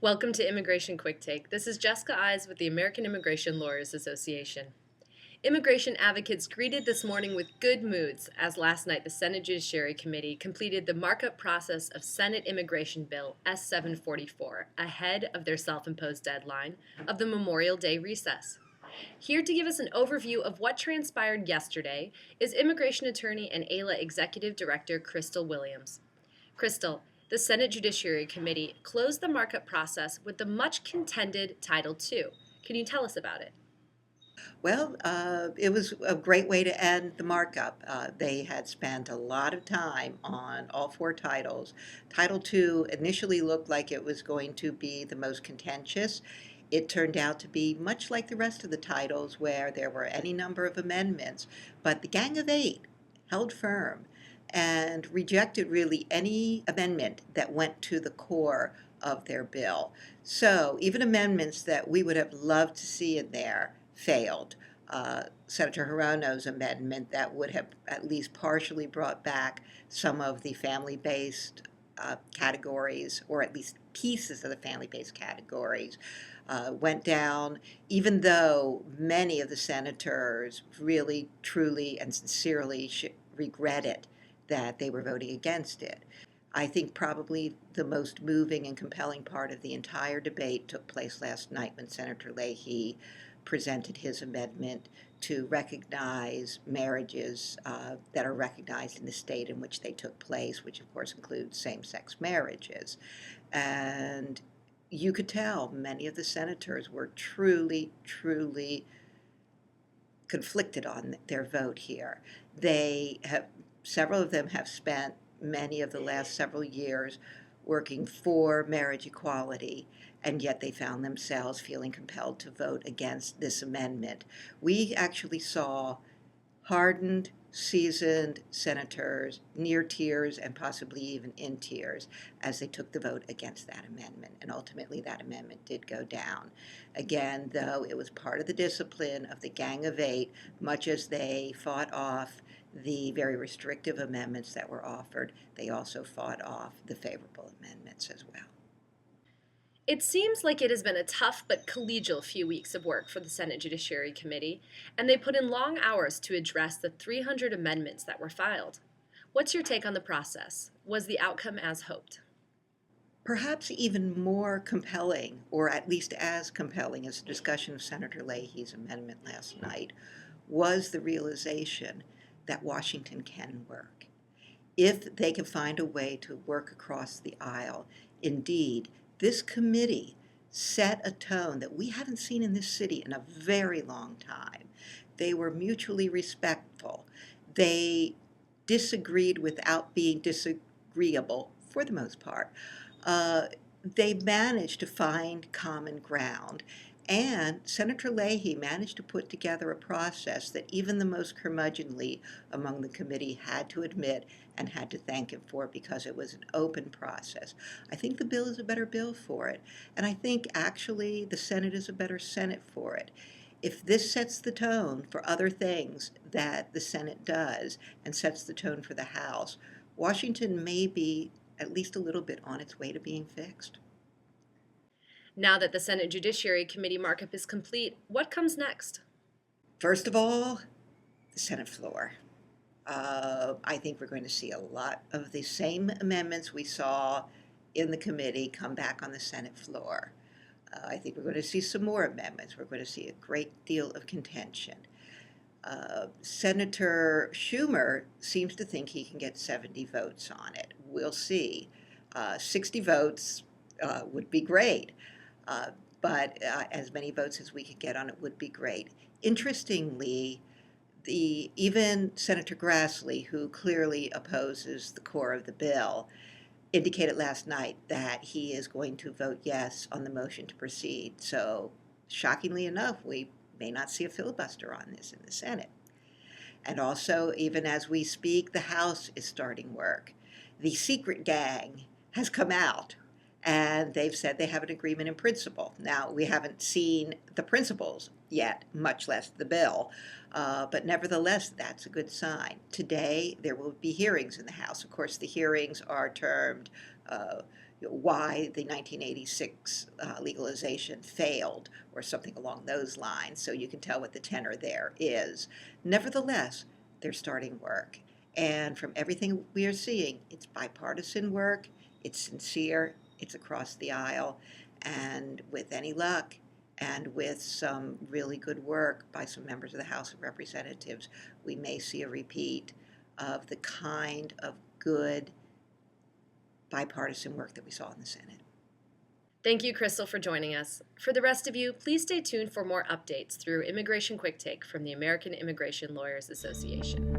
Welcome to Immigration Quick Take. This is Jessica Eyes with the American Immigration Lawyers Association. Immigration advocates greeted this morning with good moods as last night the Senate Judiciary Committee completed the markup process of Senate Immigration Bill S-744 ahead of their self-imposed deadline of the Memorial Day recess. Here to give us an overview of what transpired yesterday is immigration attorney and AILA Executive Director Crystal Williams. Crystal, the Senate Judiciary Committee closed the markup process with the much contended Title II. Can you tell us about it? Well, it was a great way to end the markup. They had spent a lot of time on all four titles. Title II initially looked like it was going to be the most contentious. It turned out to be much like the rest of the titles, where there were any number of amendments, but the Gang of Eight held firm and rejected really any amendment that went to the core of their bill. So even amendments that we would have loved to see in there failed. Senator Hirono's amendment that would have at least partially brought back some of the family-based categories, or at least pieces of the family-based categories, went down, even though many of the senators really, truly, and sincerely regretted that they were voting against it. I think probably the most moving and compelling part of the entire debate took place last night when Senator Leahy presented his amendment to recognize marriages that are recognized in the state in which they took place, which of course includes same-sex marriages. And you could tell many of the senators were truly, truly conflicted on their vote here. Several of them have spent many of the last several years working for marriage equality, and yet they found themselves feeling compelled to vote against this amendment. We actually saw hardened, seasoned senators near tears and possibly even in tears as they took the vote against that amendment. And ultimately, that amendment did go down. Again, though, it was part of the discipline of the Gang of Eight, much as they fought off the very restrictive amendments that were offered, they also fought off the favorable amendments as well. It seems like it has been a tough but collegial few weeks of work for the Senate Judiciary Committee, and they put in long hours to address the 300 amendments that were filed. What's your take on the process? Was the outcome as hoped? Perhaps even more compelling, or at least as compelling as the discussion of Senator Leahy's amendment last night, was the realization that Washington can work. If they can find a way to work across the aisle, indeed, this committee set a tone that we haven't seen in this city in a very long time. They were mutually respectful. They disagreed without being disagreeable for the most part. They managed to find common ground. And Senator Leahy managed to put together a process that even the most curmudgeonly among the committee had to admit and had to thank him for, because it was an open process. I think the bill is a better bill for it. And I think actually the Senate is a better Senate for it. If this sets the tone for other things that the Senate does and sets the tone for the House, Washington may be at least a little bit on its way to being fixed. Now that the Senate Judiciary Committee markup is complete, what comes next? First of all, the Senate floor. I think we're going to see a lot of the same amendments we saw in the committee come back on the Senate floor. I think we're going to see some more amendments. We're going to see a great deal of contention. Senator Schumer seems to think he can get 70 votes on it. We'll see. 60 votes would be great, but as many votes as we could get on it would be great. Interestingly, even Senator Grassley, who clearly opposes the core of the bill, indicated last night that he is going to vote yes on the motion to proceed. So, shockingly enough, we may not see a filibuster on this in the Senate. And also, even as we speak, the House is starting work. The secret gang has come out, and they've said they have an agreement in principle. Now, we haven't seen the principles yet, much less the bill, But nevertheless, that's a good sign. Today, there will be hearings in the House. Of course, the hearings are termed why the 1986 legalization failed, or something along those lines, so you can tell what the tenor there is. Nevertheless, they're starting work. And from everything we are seeing, it's bipartisan work, it's sincere, it's across the aisle, and with any luck, and with some really good work by some members of the House of Representatives, we may see a repeat of the kind of good bipartisan work that we saw in the Senate. Thank you, Crystal, for joining us. For the rest of you, please stay tuned for more updates through Immigration Quick Take from the American Immigration Lawyers Association.